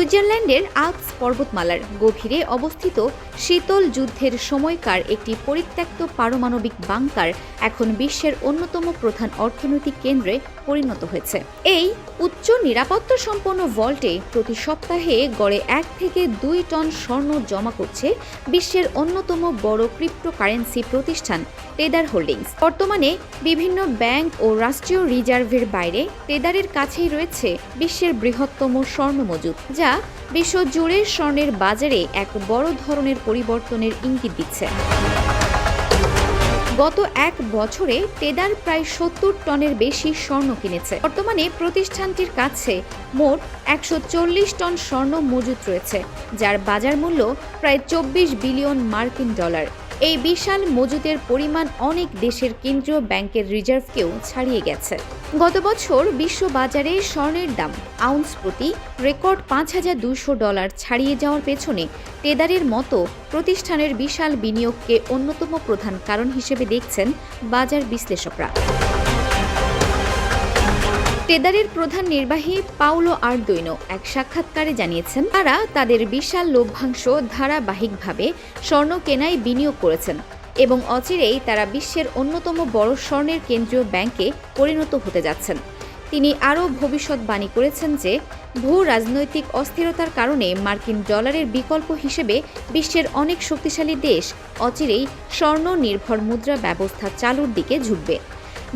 সুইজারল্যান্ডের আল্পস পর্বতমালার গভীরে অবস্থিত শীতল যুদ্ধের সময়কার একটি পরিত্যক্ত পারমাণবিক বাংকার এখন বিশ্বের অন্যতম প্রধান অর্থনৈতিক কেন্দ্রে পরিণত হয়েছে। এই উচ্চ নিরাপত্তা সম্পন্ন ভল্টে প্রতি সপ্তাহে গড়ে 1 থেকে 2 টন স্বর্ণ জমা করছে বিশ্বের অন্যতম বড় ক্রিপ্টোকারেন্সি প্রতিষ্ঠান টেদার হোল্ডিংস। বর্তমানে বিভিন্ন ব্যাংক ও রাষ্ট্রীয় রিজার্ভের বাইরে টেদারের কাছেই রয়েছে বিশ্বের বৃহত্তম স্বর্ণ মজুদ, যা বিশ্বজুড়ে স্বর্ণের বাজারে এক বড় ধরনের পরিবর্তনের ইঙ্গিত দিচ্ছে। গত 1 বছরে টেদার প্রায় 70 টনের বেশি স্বর্ণ কিনেছে। বর্তমানে প্রতিষ্ঠানটির কাছে মোট 140 টন স্বর্ণ মজুদ রয়েছে, যার বাজার মূল্য প্রায় 24 বিলিয়ন মার্কিন ডলার। এই বিশাল মজুদের পরিমাণ অনেক দেশের কেন্দ্রীয় ব্যাংকের রিজার্ভকেও ছাড়িয়ে গেছে। গত বছর বিশ্ব বাজারে স্বর্ণের দাম আউন্স প্রতি রেকর্ড $5,200 ছাড়িয়ে যাওয়ার পেছনে টেদারের মতো প্রতিষ্ঠানের বিশাল বিনিয়োগকে অন্যতম প্রধান কারণ হিসেবে দেখছেন বাজার বিশ্লেষকরা। টেদারের প্রধান নির্বাহী পাউলো আরদুইনো এক সাক্ষাৎকারে জানিয়েছেন, তারা তাদের বিশাল লভ্যাংশ ধারাবাহিকভাবে স্বর্ণ কেনায় বিনিয়োগ করেছেন এবং অচিরেই তারা বিশ্বের অন্যতম বড় স্বর্ণের কেন্দ্রীয় ব্যাংকে পরিণত হতে যাচ্ছেন। তিনি আরও ভবিষ্যৎবাণী করেছেন যে ভূ রাজনৈতিক অস্থিরতার কারণে মার্কিন ডলারের বিকল্প হিসেবে বিশ্বের অনেক শক্তিশালী দেশ অচিরেই স্বর্ণ নির্ভর মুদ্রা ব্যবস্থা চালুর দিকে ঝুঁকবে।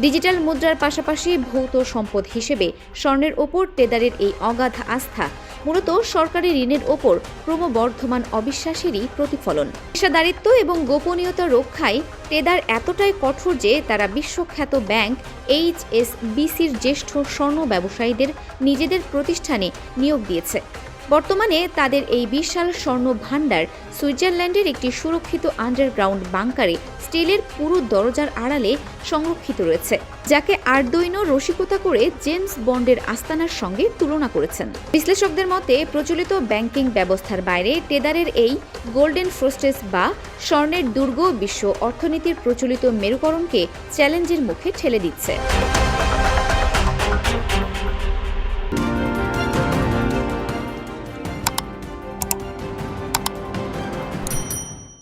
ডিজিটাল মুদ্রার পাশাপাশি ভৌত সম্পদ হিসেবে স্বর্ণের ওপর টেদারের এই অগাধ আস্থা মূলত সরকারি ঋণের ওপর ক্রমবর্ধমান অবিশ্বাসেরই প্রতিফলন। পেশাদারিত্ব এবং গোপনীয়তা রক্ষায় টেদার এতটাই কঠোর যে তারা বিশ্বখ্যাত ব্যাংক HSBCর জ্যেষ্ঠ স্বর্ণ ব্যবসায়ীদের নিজেদের প্রতিষ্ঠানে নিয়োগ দিয়েছে। বর্তমানে তাদের এই বিশাল স্বর্ণ ভাণ্ডার সুইজারল্যান্ডের একটি সুরক্ষিত আন্ডারগ্রাউন্ড বাংকারে স্টিলের পুরো দরজার আড়ালে সংরক্ষিত রয়েছে, যাকে আরদুইনো রসিকতা করে জেমস বন্ডের আস্তানার সঙ্গে তুলনা করেছেন। বিশ্লেষকদের মতে প্রচলিত ব্যাংকিং ব্যবস্থার বাইরে টেদারের এই গোল্ডেন ফ্রস্টেস বা স্বর্ণের দুর্গ বিশ্ব অর্থনীতির প্রচলিত মেরুকরণকে চ্যালেঞ্জের মুখে ঠেলে দিচ্ছে।